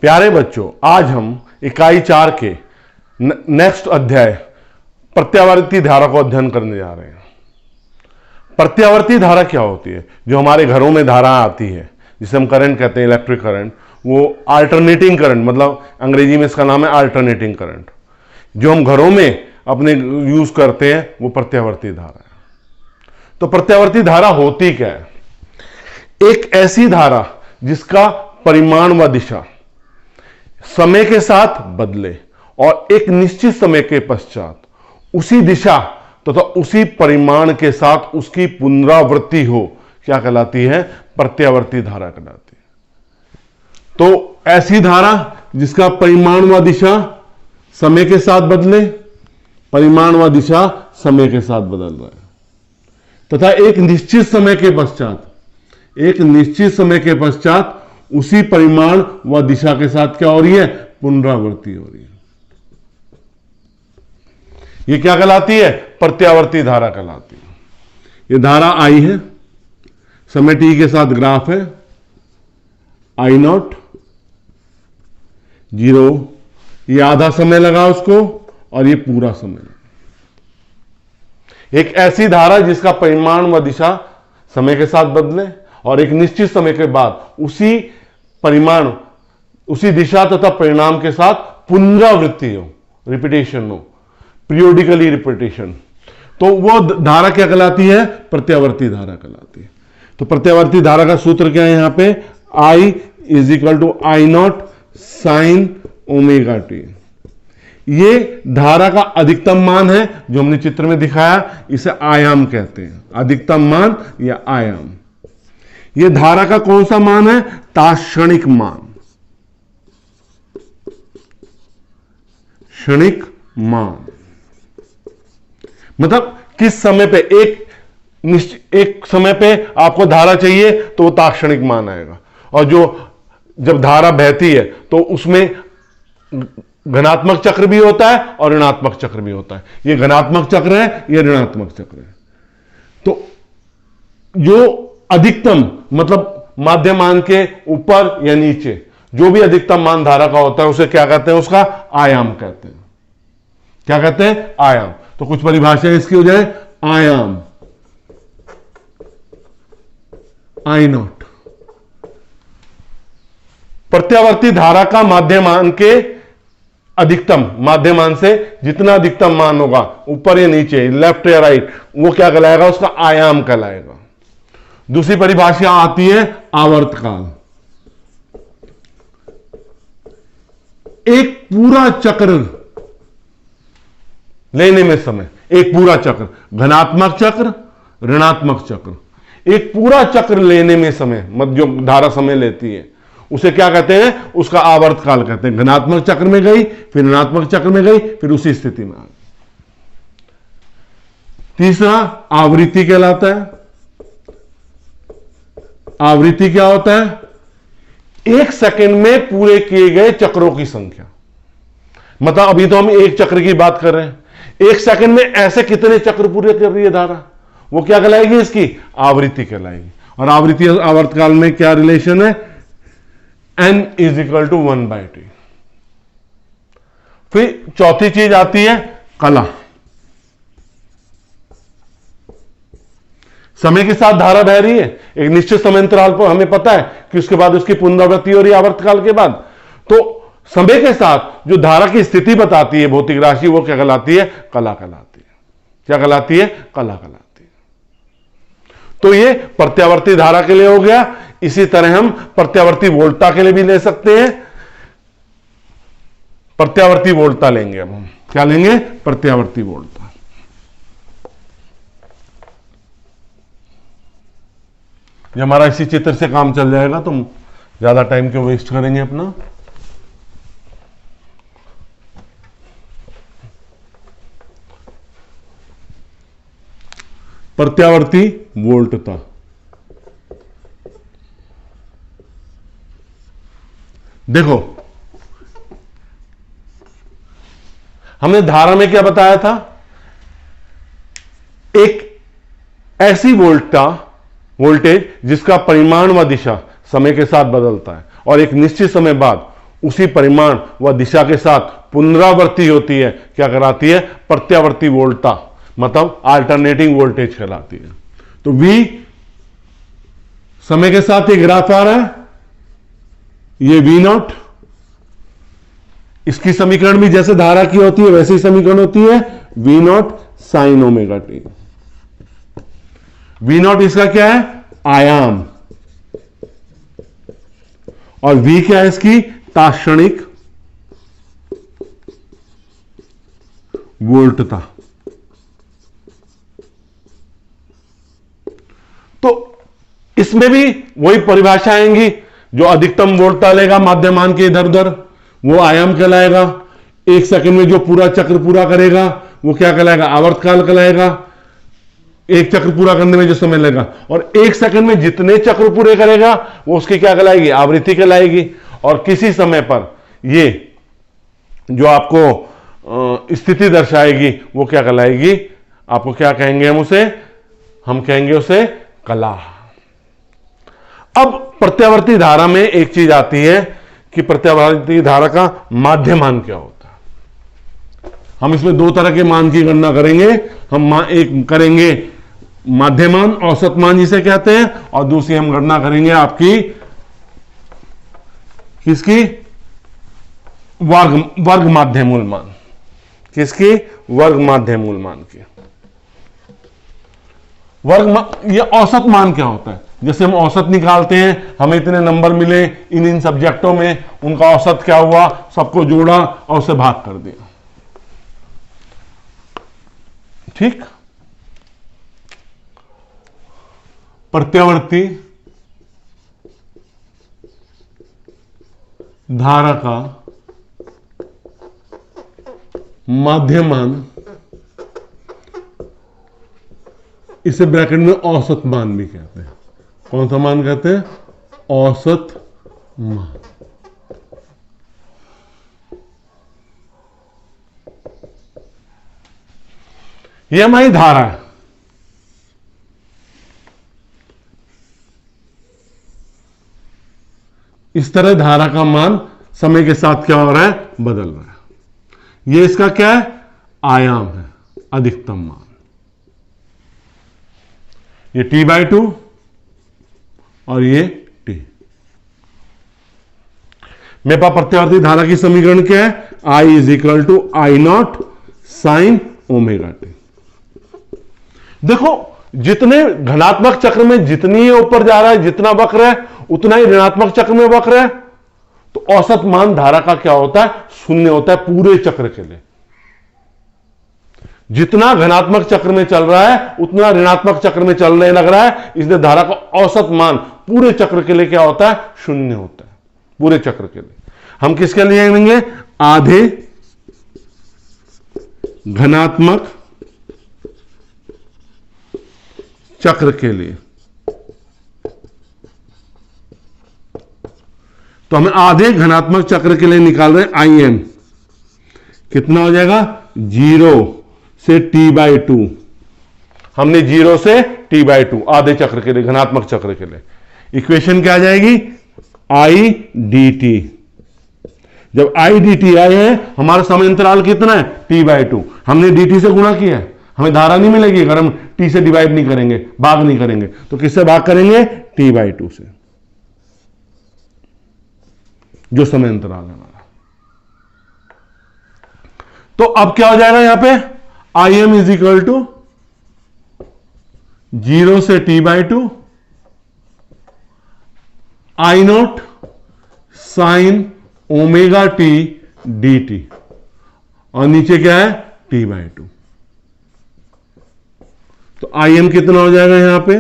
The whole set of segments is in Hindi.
प्यारे बच्चों, आज हम इकाई 4 के नेक्स्ट अध्याय प्रत्यावर्ती धारा को अध्ययन करने जा रहे हैं। प्रत्यावर्ती धारा क्या होती है? जो हमारे घरों में धारा आती है, जिसे हम करंट कहते हैं, इलेक्ट्रिक करंट, वो अल्टरनेटिंग करंट, मतलब अंग्रेजी में इसका नाम है अल्टरनेटिंग करंट। जो हम घरों में अपने यूज करते हैं वो प्रत्यावर्ती धारा है। तो प्रत्यावर्ती धारा होती क्या है? एक ऐसी धारा जिसका परिमाण व दिशा समय के साथ बदले और एक निश्चित समय के पश्चात उसी दिशा तथा उसी परिमाण के साथ उसकी पुनरावृत्ति हो, क्या कहलाती है? प्रत्यावर्ती धारा कहलाती है। तो ऐसी धारा जिसका परिमाण व दिशा समय के साथ बदले, परिमाण व दिशा समय के साथ बदल रहा है, तथा एक निश्चित समय के पश्चात उसी परिमाण व दिशा के साथ क्या हो रही है? पुनरावृत्ति हो रही है। ये क्या कहलाती है? प्रत्यावर्ती धारा कहलाती है। ये धारा आई है, समय टी के साथ ग्राफ है, I0 0, ये आधा समय लगा उसको और ये पूरा समय लगा। एक ऐसी धारा जिसका परिमाण व दिशा समय के साथ बदले और एक निश्चित समय के बाद उसी परिमाण, उसी दिशा तथा परिणाम के साथ पुनरावृत्ति हो, रिपीटेशन हो, पीरियोडिकली रिपीटेशन, तो वो धारा क्या कहलाती है? प्रत्यावर्ती धारा कहलाती है। तो प्रत्यावर्ती धारा का सूत्र क्या है? यहां पे I = I0 sin omega T. ये धारा का अधिकतम मान है, जो हमने चित्र में दिखाया, इसे आयाम कहते हैं। अधिकतम मान या आयाम। यह धारा का कौन सा मान है? तात्क्षणिक मान। क्षणिक मान मतलब किस समय पे, एक समय पे आपको धारा चाहिए तो वो तात्क्षणिक मान आएगा, और जब धारा बहती है तो उसमें धनात्मक चक्र भी होता है और ऋणात्मक चक्र भी होता है। ये धनात्मक चक्र है, ये ऋणात्मक चक्र है। तो जो अधिकतम मतलब माध्यमान के ऊपर या नीचे जो भी अधिकतम मान धारा का होता है उसे क्या कहते हैं? उसका आयाम कहते हैं। क्या कहते हैं? आयाम। तो कुछ परिभाषाएं इसकी हो जाए। आयाम I0। प्रत्यावर्ती धारा का माध्यमान के अधिकतम, माध्यमान से जितना अधिकतम मान होगा, ऊपर या नीचे, लेफ्ट या राइट, वो क्या कहलाएगा? उसका आयाम कहलाएगा। दूसरी परिभाषा आती है आवर्तकाल। एक पूरा चक्र लेने में समय, एक पूरा चक्र, धनात्मक चक्र, ऋणात्मक चक्र, एक पूरा चक्र लेने में समय, जो धारा समय लेती है, उसे क्या कहते हैं? उसका आवर्तकाल कहते हैं। धनात्मक चक्र में गई, फिर ऋणात्मक चक्र में गई, फिर उसी स्थिति में आ गई। तीसरा आवृत्ति कहलाता है। आवृत्ति क्या होता है? एक सेकंड में पूरे किए गए चक्रों की संख्या। मतलब अभी तो हम एक चक्र की बात कर रहे हैं, एक सेकंड में ऐसे कितने चक्र पूरे कर रही है धारा, वो क्या कहलाएगी? इसकी आवृत्ति कहलाएगी। और आवृत्ति आवर्तकाल में क्या रिलेशन है? N = 1/T। फिर चौथी चीज आती है कला। समय के साथ धारा बह रही है, एक निश्चित समय अंतराल पर हमें पता है कि उसके बाद उसकी पुनरावृत्ति हो रही है आवर्तकाल के बाद। तो समय के साथ जो धारा की स्थिति बताती है भौतिक राशि, वो क्या कहलाती है? कला कहलाती है। क्या कहलाती है? कला कहलाती है। तो ये प्रत्यावर्ती धारा के लिए हो गया। इसी तरह हम प्रत्यावर्ती वोल्टा के लिए भी ले सकते हैं। प्रत्यावर्ती वोल्टा लेंगे। अब हम क्या लेंगे? प्रत्यावर्ती वोल्टा। ये हमारा इसी चित्र से काम चल जाएगा, तो ज्यादा टाइम क्यों वेस्ट करेंगे अपना। प्रत्यावर्ती वोल्टता। देखो, हमने धारा में क्या बताया था? एक ऐसी वोल्टता वोल्टेज जिसका परिमाण व दिशा समय के साथ बदलता है और एक निश्चित समय बाद उसी परिमाण व दिशा के साथ पुनरावृत्ति होती है, क्या कराती है? प्रत्यावर्ती वोल्टता, मतलब अल्टरनेटिंग वोल्टेज कहलाती है। तो V समय के साथ एक ग्राफ आ रहा है, ये V0, इसकी समीकरण भी जैसे धारा की होती है वैसे ही समीकरण होती है, V0 sin omega T. V0 इसका क्या है? आयाम, और V क्या है इसकी? तात्क्षणिक वोल्टता। तो इसमें भी वही परिभाषा आएंगी, जो अधिकतम वोल्टता लेगा माध्यमान के इधर उधर वो आयाम कहलाएगा, एक सेकंड में जो पूरा चक्र पूरा करेगा वो क्या कहलाएगा? आवर्तकाल कहलाएगा, एक चक्र पूरा करने में जो समय लगेगा, और एक सेकंड में जितने चक्र पूरे करेगा वो उसकी क्या कहलाएगी? आवृत्ति कहलाएगी। और किसी समय पर ये जो आपको स्थिति दर्शाएगी वो क्या कहलाएगी? आपको क्या कहेंगे? हम कहेंगे उसे कला। अब प्रत्यावर्ती धारा में एक चीज आती है कि प्रत्यावर्ती धारा का माध्यमान क्या होता है। हम इसमें दो तरह के मान की गणना करेंगे। हम एक करेंगे माध्यमान, औसत मान जिसे कहते हैं, और दूसरी हम गणना करेंगे आपकी किसकी? वर्ग माध्य मूल मान। किसकी? वर्ग माध्य मूल मान की। ये औसत मान क्या होता है? जैसे हम औसत निकालते हैं, हमें इतने नंबर मिले इन सब्जेक्टों में, उनका औसत क्या हुआ, सबको जोड़ा और उसे भाग कर दिया। ठीक। प्रत्यावर्ती धारा का माध्यमान, इसे ब्रैकेट में औसत मान भी कहते हैं। कौन सा मान कहते हैं? औसत मान। यह हमारी धारा है। इस तरह धारा का मान समय के साथ क्या हो रहा है? बदल रहा है। यह इसका क्या है? आयाम है, अधिकतम मान। ये T/2 और ये T। मेरे पास प्रत्यावर्ती धारा की समीकरण क्या है? I = I0 sin omega T. देखो, जितने धनात्मक चक्र में जितनी ऊपर जा रहा है, जितना वक्र है, उतना ही ऋणात्मक चक्र में वक्र है। तो औसत मान धारा का क्या होता है? शून्य होता है पूरे चक्र के लिए। जितना धनात्मक चक्र में चल रहा है उतना ऋणात्मक चक्र में चलने लग रहा है, इसलिए धारा का औसत मान पूरे चक्र के लिए क्या होता है? शून्य होता है पूरे चक्र के लिए। हम किसके लिए लेंगे? आधे धनात्मक चक्र के लिए। तो हमें आधे धनात्मक चक्र के लिए निकाल रहे हैं IM। कितना हो जाएगा? 0 से T/2। हमने 0 से T/2 आधे चक्र के लिए, धनात्मक चक्र के लिए। इक्वेशन क्या आ जाएगी? I dt। जब I dt आए हैं, हमारा समय अंतराल कितना है? T/2। हमने dt से गुणा किया है, हमें धारा नहीं मिलेगी अगर हम t से डिवाइड नहीं करेंगे, भाग नहीं करेंगे। तो किससे भाग करेंगे? T/2 से, जो समय अंतराल है हमारा। तो अब क्या हो जाएगा यहां पे? Im = 0 से T/2 I0 sin omega T dt, और नीचे क्या है? T/2। तो Im कितना हो जाएगा यहां पे?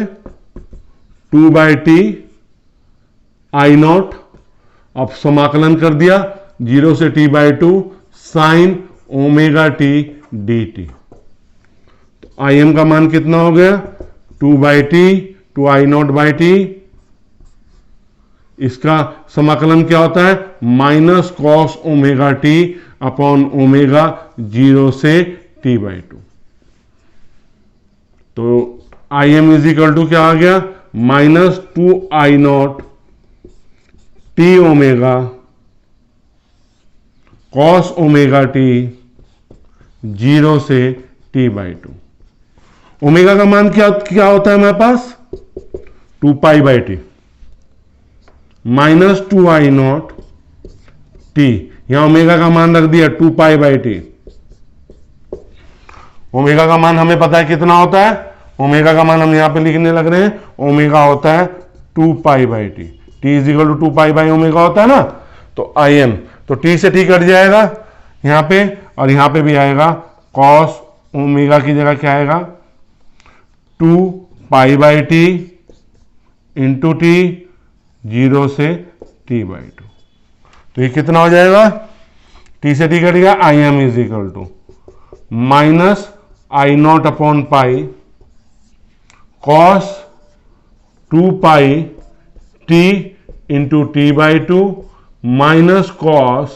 2/T I0। अब समाकलन कर दिया, 0 से T/2 sin omega T dt। तो Im का मान कितना हो गया? 2/T 2I0/T। इसका समाकलन क्या होता है? -cos omega T upon omega 0 से T/2। तो Im = क्या आ गया? Minus 2i0 T omega cos omega T 0 से t/2। ओमेगा का मान क्या क्या होता है हमारे पास? 2π/t minus 2i0 T. यहां ओमेगा का मान रख दिया 2π/t। ओमेगा का मान हमें पता है कितना होता है? ओमेगा का मान हम यहां पे लिखने लग रहे हैं। ओमेगा होता है 2π/t। t is equal to 2π/ओमेगा होता है ना। तो Im, तो t से t कट जाएगा यहां पे, और यहां पे भी आएगा cos ओमेगा की जगह क्या आएगा? 2π/t इंटू टी 0 से t/2। तो ये कितना हो जाएगा? t से t कट गया। Im is equal to minus I0 upon pi cos 2π into t/2 minus cos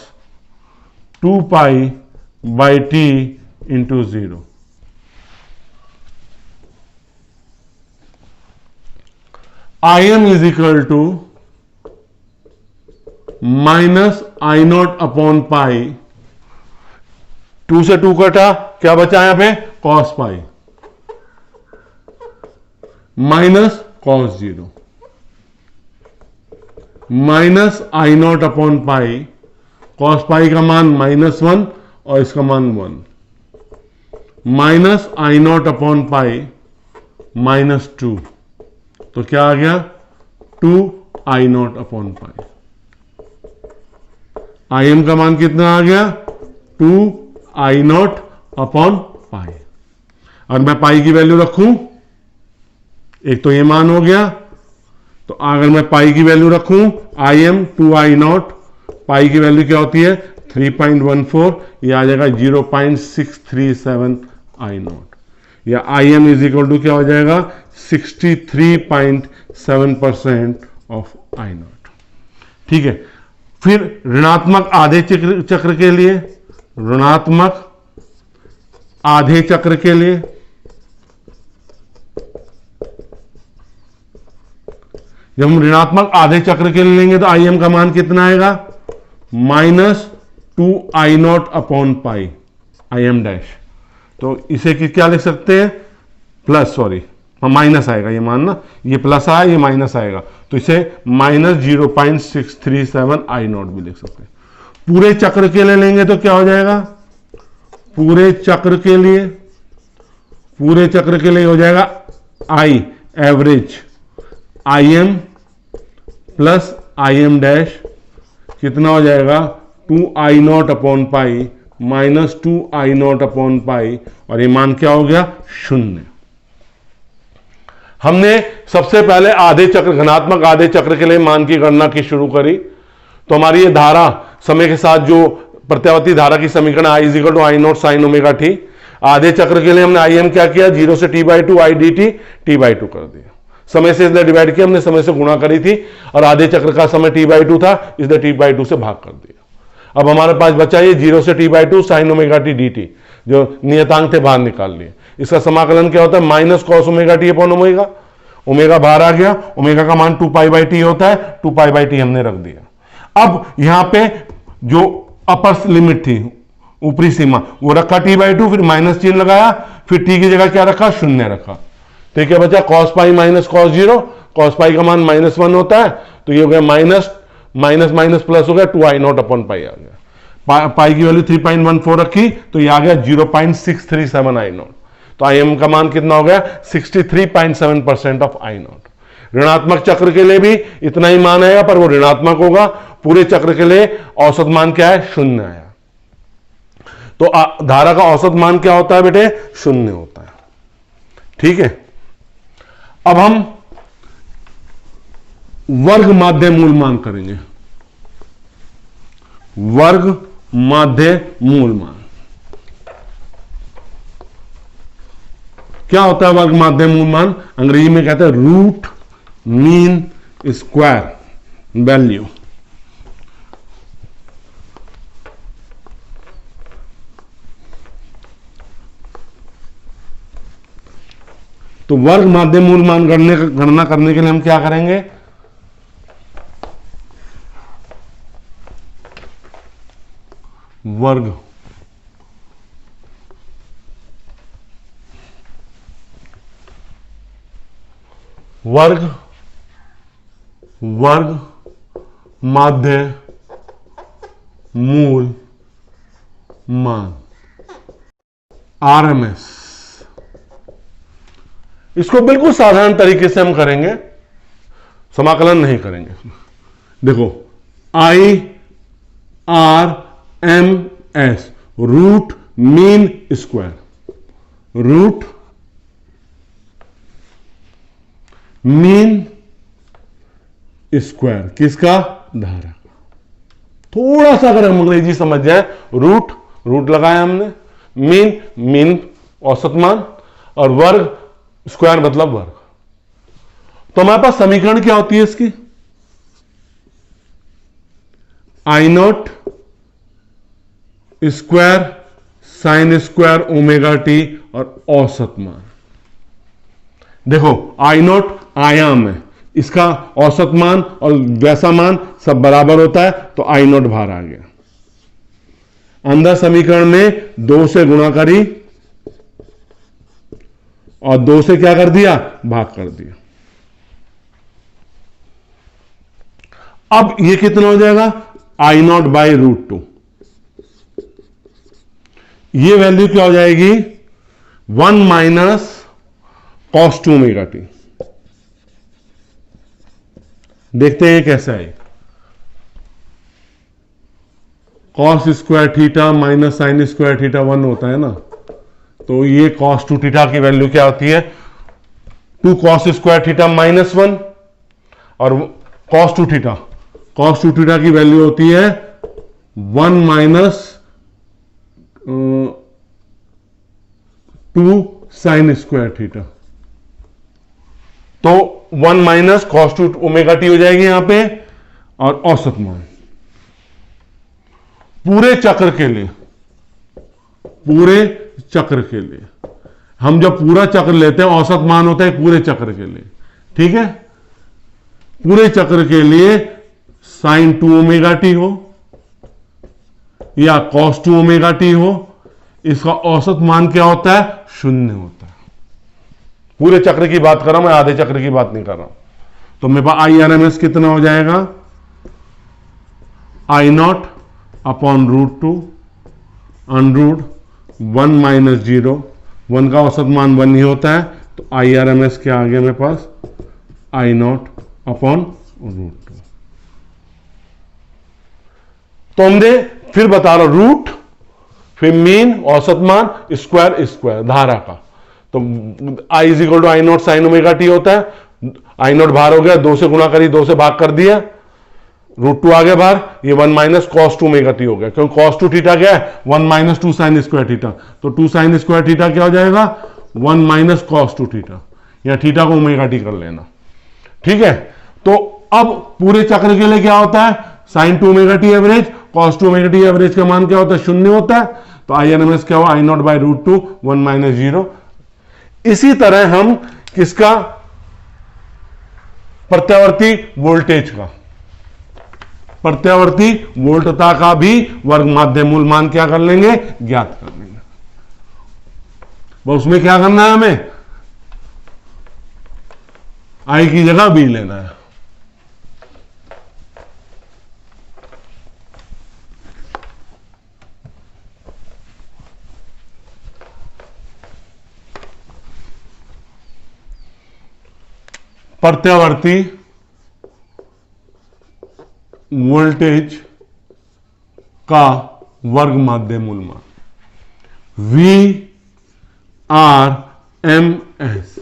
2π/t into 0। Im is equal to minus I0 upon pi, 2 से 2 कटा, क्या बचा यहां पे? Cos pi minus cos 0 minus I0 upon pi. Cos pi का मान -1 और इसका मान 1 माइनस I0 अपॉन पाई -2। तो क्या आ गया? 2I0 upon pi. Im का मान कितना आ गया? 2I0 upon pi. और मैं पाई की वैल्यू रखूं, एक तो ये मान हो गया, तो अगर मैं पाई की वैल्यू रखूं Im 2I0, पाई की वैल्यू क्या होती है? 3.14, ये आ जाएगा 0.637 I0, या Im इज इक्वल टू क्या हो जाएगा? 63.7% ऑफ I0। ठीक है। फिर ऋणात्मक आधे चक्र के लिए, ऋणात्मक आधे चक्र के लिए जब हम ऋणात्मक आधे चक्र के लिए लेंगे तो Im का मान कितना आएगा? -2I0 upon pi Im dash. तो इसे क्या लिख सकते हैं? प्लस, सॉरी माइनस आएगा ये मान ना, ये प्लस आया, ये माइनस आएगा, तो इसे -0.637 I0 भी लिख सकते हैं। पूरे चक्र के लिए लेंगे तो क्या हो जाएगा? पूरे चक्र के लिए हो जाएगा I average Im plus Im dash कितना हो जाएगा? 2I0 upon pi minus 2I0 upon pi, और ये मान क्या हो गया? 0। हमने सबसे पहले आधे चक्र, घनात्मक आधे चक्र के लिए मान की गणना की शुरू करी, तो हमारी ये धारा समय के साथ जो प्रत्यावर्ती धारा की समीकरण I is equal to I0 sine omega t. आधे चक्र के लिए हमने Im क्या किया? 0 से t/2 I dt t/2 कर दिया। समय से इसलिए डिवाइड किया हमने, समय से गुणा करी थी, और आधे चक्र का समय t/2 था, इसलिए t/2 से भाग कर दिया। अब हमारे पास बचा ये 0 से t/2 sign omega T dt, जो नियतांक थे बाहर निकाल लिए। इसका समाकलन क्या होता है? Minus cos omega T upon omega. Omega बाहर आ गया, ओमेगा का मान 2π/t होता है, 2π/t हमने रख दिया। अब यहां पे जो अपर लिमिट थी, ऊपरी सीमा, वो रखा t/2, फिर माइनस चिन्ह लगाया, फिर t की जगह क्या रखा? 0 रखा। तो क्या बचा? cos pi minus cos 0। cos पाई का मान -1 होता है, तो ये हो गया माइनस माइनस प्लस हो गया, 2I0 अपॉन पाई आ गया। पाई की वैल्यू 3.14 रखी, तो ये आ गया 0.637 I0। तो Im का मान कितना हो गया? 63.7% ऑफ I0। ऋणात्मक चक्र के लिए भी इतना ही मान आएगा, पर वो ऋणात्मक होगा। पूरे चक्र के लिए औसत मान क्या है? 0 आया। तो धारा का औसत मान क्या होता है बेटे? 0 होता है। ठीक है। अब हम वर्ग माध्य मूल मान करेंगे। वर्ग माध्य मूल मान क्या होता है? वर्ग माध्य मूल मान अंग्रेजी में कहते हैं रूट मीन स्क्वायर वैल्यू। तो वर्ग माध्य मूल मान गणना करने के लिए हम क्या करेंगे, वर्ग माध्य मूल मान RMS। इसको बिल्कुल साधारण तरीके से हम करेंगे, समाकलन नहीं करेंगे। देखो IRMS root mean square, root mean square किसका, धारा का। थोड़ा सा अगर हम अंग्रेजी समझ जाए, रूट लगाया हमने, मीन औसत मान, और वर्ग स्क्वायर मतलब वर्ग। तो हमारे पास समीकरण क्या होती है इसकी, I0 square sine square omega T और औसत मान। देखो I0 आयाम है, इसका औसत मान और वैसा मान सब बराबर होता है, तो I0 बाहर आ गया। अंदर समीकरण में 2 से गुणा करी और 2 से क्या कर दिया, भाग कर दिया। अब ये कितना हो जाएगा, I0 बाई रूट 2। ये वैल्यू क्या हो जाएगी, 1 माइनस कॉस 2 ओमेगा टी। देखते हैं कैसा है, cos square theta minus sine square theta 1 होता है ना, तो ये कॉस 2 थीटा की वैल्यू क्या होती है, 2 कॉस स्क्वायर थीटा माइनस 1, और कॉस 2 थीटा की वैल्यू होती है 1 माइनस 2 साइन स्क्वायर थीटा। तो 1 माइनस कॉस 2 ओमेगा टी हो जाएगी यहां पे, और औसत मान पूरे चक्र के लिए हम जब पूरा चक्र लेते हैं, औसत मान होता है पूरे चक्र के लिए, ठीक है। पूरे चक्र के लिए साइन 2 ओमेगा टी हो या कॉस 2 ओमेगा टी हो, इसका औसत मान क्या होता है, 0 होता है। पूरे चक्र की बात कर रहा हूं मैं, आधे चक्र की बात नहीं कर रहा हूं। तो मेरे पास IRMS कितना हो जाएगा, I0 upon root 2 under root 1 minus 0, 1 का औसत मान 1 ही होता है, तो IRMS क्या आ गया मेरे पास, I0 अपॉन रूट 2। तो हमने फिर बता रहा, रूट फिर मीन औसत मान स्क्वायर धारा का। तो I is equal to I0 sine omega t होता है, I0 बाहर हो गया, 2 से गुणा करी, 2 से भाग कर दिया, रूट 2 आ गया बाहर, ये 1 माइनस कॉस 2 ओमेगा टी हो गया, क्योंकि कॉस 2 थीटा क्या है, 1 माइनस 2 साइन स्क्वायर थीटा। तो 2 साइन स्क्वायर थीटा क्या हो जाएगा, 1 माइनस कॉस 2 थीटा, या थीटा को ओमेगा टी कर लेना, ठीक है। तो अब पूरे चक्र के लिए क्या होता है, sine 2 omega t average, cos 2 omega t average का मान क्या होता है, 0 होता है। तो IRMS क्या हुआ, I0 बाई रूट 2 1 माइनस 0। इसी तरह हम किसका, प्रत्यावर्ती वोल्टेज का, प्रत्यावर्ती वोल्टता का भी वर्ग माध्य मूल मान क्या कर लेंगे, ज्ञात कर लेंगे। बस उसमें क्या करना है, हमें I की जगह B लेना है। प्रत्यावर्ती वोल्टेज का वर्ग माध्य मूल मान VRMS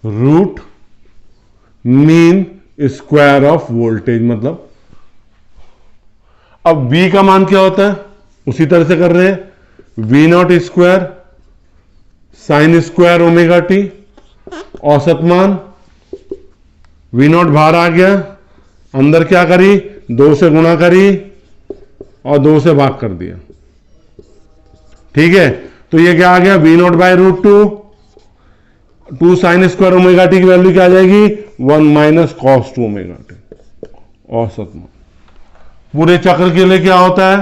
root mean square of voltage. मतलब अब V का मान क्या होता है, उसी तरह से कर रहे हैं, V0 square sine square omega t, औसत मान V0 बाहर आ गया, अंदर क्या करी, 2 से गुणा करी और 2 से भाग कर दिया, ठीक है। तो ये क्या आ गया, V0 by root 2, 2 sin square omega t की वैल्यू क्या आ जाएगी, 1 माइनस कॉस 2 ओमेगा टी औसत मान। पूरे चक्र के लिए क्या होता है,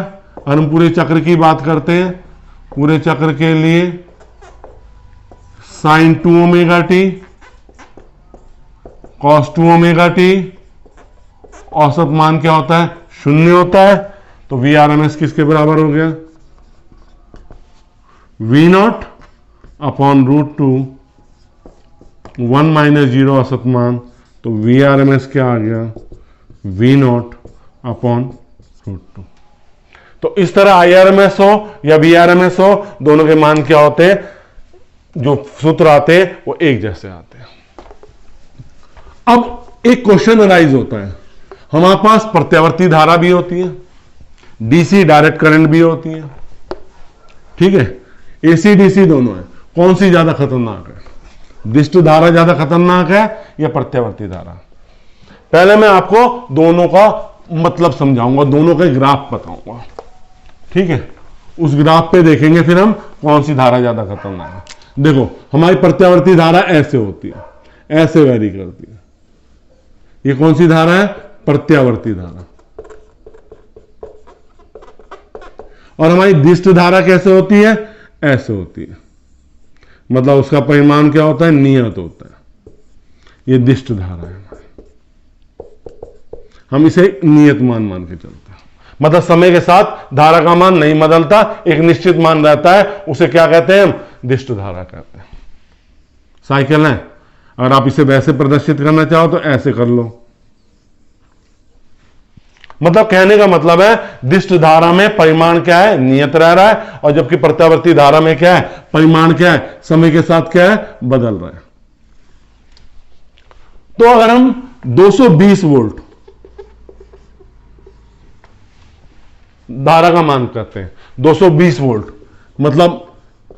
हम पूरे चक्र की बात करते हैं, पूरे चक्र के लिए sine 2 omega t cos 2 omega t, औसत मान क्या होता है, 0 होता है। तो वी आर एम एस किसके बराबर हो गया, V naught upon root 2 1 minus 0 औसत मान। तो वी आर एम एस क्या आ गया, वी नॉट अपॉन रूट 2। तो इस तरह आई आर एम एस हो या वी आर एम एस हो, दोनों के मान क्या होते हैं, जो सूत्र आते हैं वो एक जैसे आते हैं। अब एक क्वेश्चन अराइज होता है, हमारे पास प्रत्यावर्ती धारा भी होती है, डीसी डायरेक्ट करंट भी होती है, ठीक है, एसी डीसी दोनों है, कौन सी ज्यादा खतरनाक है, दिष्ट धारा ज्यादा खतरनाक है या प्रत्यावर्ती धारा। पहले मैं आपको दोनों का मतलब समझाऊंगा, दोनों का ग्राफ बताऊंगा, ठीक है, उस ग्राफ पे देखेंगे फिर हम कौन सी धारा ज्यादा खतरनाक है। देखो हमारी प्रत्यावर्ती धारा ऐसे होती है, ऐसे वेरी करती है, ये कौन सी धारा है, प्रत्यावर्ती धारा। और हमारी दिष्ट धारा कैसे होती है, ऐसे होती है, मतलब उसका परिमाण क्या होता है, नियत होता है। ये दिष्ट धारा है, हम इसे नियत मान मान के चलते हैं, मतलब समय के साथ धारा का मान नहीं बदलता, एक निश्चित मान रहता है, उसे क्या कहते हैं हम, दिष्ट धारा कहते हैं। साइकिल है, अगर आप इसे वैसे प्रदर्शित करना चाहो तो ऐसे कर लो, मतलब कहने का मतलब है दिष्ट धारा में परिमाण क्या है, नियत रह रहा है, और जबकि प्रत्यावर्ती धारा में क्या है, परिमाण क्या है, समय के साथ क्या है, बदल रहा है। तो अगर हम 220 वोल्ट धारा का मान करते हैं, 220 वोल्ट मतलब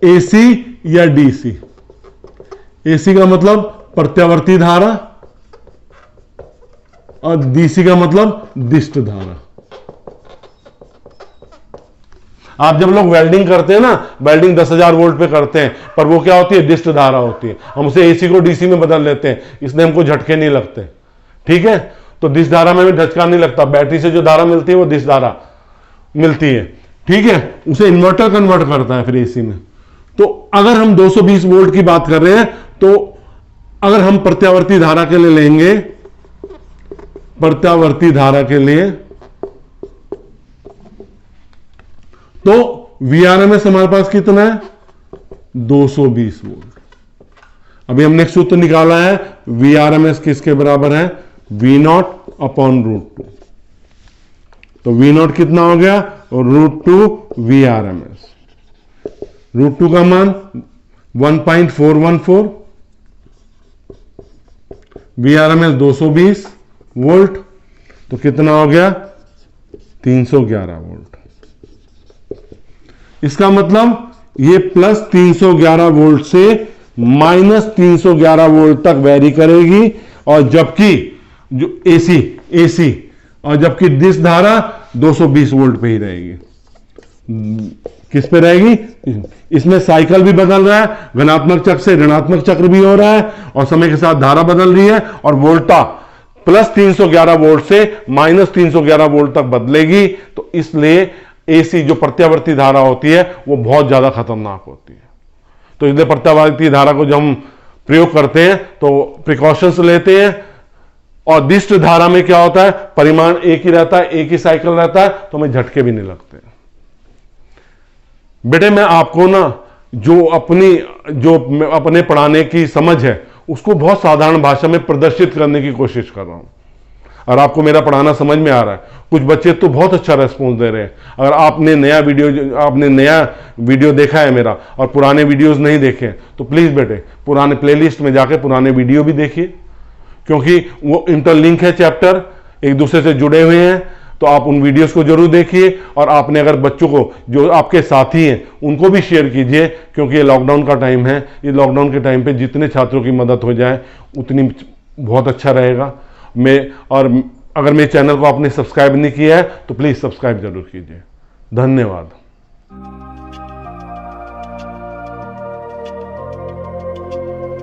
एसी या डीसी, एसी का मतलब प्रत्यावर्ती धारा और डीसी का मतलब दिष्ट धारा। आप जब लोग वेल्डिंग करते हैं ना, वेल्डिंग 10,000 वोल्ट पे करते हैं, पर वो क्या होती है, दिष्ट धारा होती है, हम उसे एसी को डीसी में बदल लेते हैं, इसलिए हमको झटके नहीं लगते, ठीक है। तो दिष्ट धारा में भी झटका नहीं लगता, बैटरी से जो धारा मिलती है वो दिष्ट धारा मिलती है, ठीक है, उसे इन्वर्टर कन्वर्ट करता है फिर एसी में। तो अगर हम 220 वोल्ट की बात कर रहे हैं, तो अगर हम प्रत्यावर्ती धारा के लिए लेंगे, प्रत्यावर्ती धारा के लिए, तो वीआरएमएस हमारे पास कितना है, 220 वोल्ट। अभी हमने एक सूत्र निकाला है, वीआरएमएस किसके बराबर है, वी नॉट अपॉन रूट 2। तो वी नॉट कितना हो गया, रूट 2 वीआरएमएस। रूट 2 का मान 1.414, वीआरएमएस 220 वोल्ट, तो कितना हो गया, 311 वोल्ट। इसका मतलब ये प्लस 311 वोल्ट से माइनस 311 वोल्ट तक वेरी करेगी, और जबकि जो एसी और जबकि दिस धारा 220 वोल्ट पे ही रहेगी। किस पे रहेगी, इसमें साइकिल भी बदल रहा है, धनात्मक चक्र से ऋणात्मक चक्र भी हो रहा है, और समय के साथ धारा बदल रही है, और वोल्टा प्लस 311 वोल्ट से माइनस 311 वोल्ट तक बदलेगी। तो इसलिए एसी जो प्रत्यावर्ती धारा होती है वो बहुत ज्यादा खतरनाक होती है। तो इसलिए प्रत्यावर्ती धारा को जब हम प्रयोग करते हैं तो प्रिकॉशंस लेते हैं, और दिष्ट धारा में क्या होता है, परिमाण एक ही रहता है, एक ही साइकिल रहता है, तो हमें झटके भी नहीं लगते। बेटे मैं आपको ना जो अपने पढ़ाने की समझ है उसको बहुत साधारण भाषा में प्रदर्शित करने की कोशिश कर रहा हूं, और आपको मेरा पढ़ाना समझ में आ रहा है। कुछ बच्चे तो बहुत अच्छा रेस्पॉन्स दे रहे हैं। अगर आपने नया वीडियो देखा है मेरा और पुराने वीडियोस नहीं देखे तो प्लीज बेटे पुराने प्लेलिस्ट में जाके पुराने वीडियो भी देखिए, क्योंकि वो इंटरलिंक है, चैप्टर एक दूसरे से जुड़े हुए हैं। तो आप उन वीडियोस को जरूर देखिए, और आपने अगर बच्चों को जो आपके साथी हैं उनको भी शेयर कीजिए, क्योंकि ये लॉकडाउन का टाइम है। ये लॉकडाउन के टाइम पे जितने छात्रों की मदद हो जाए उतनी बहुत अच्छा रहेगा। और अगर मेरे चैनल को आपने सब्सक्राइब नहीं किया है तो प्लीज सब्सक्राइब जरूर कीजिए। धन्यवाद।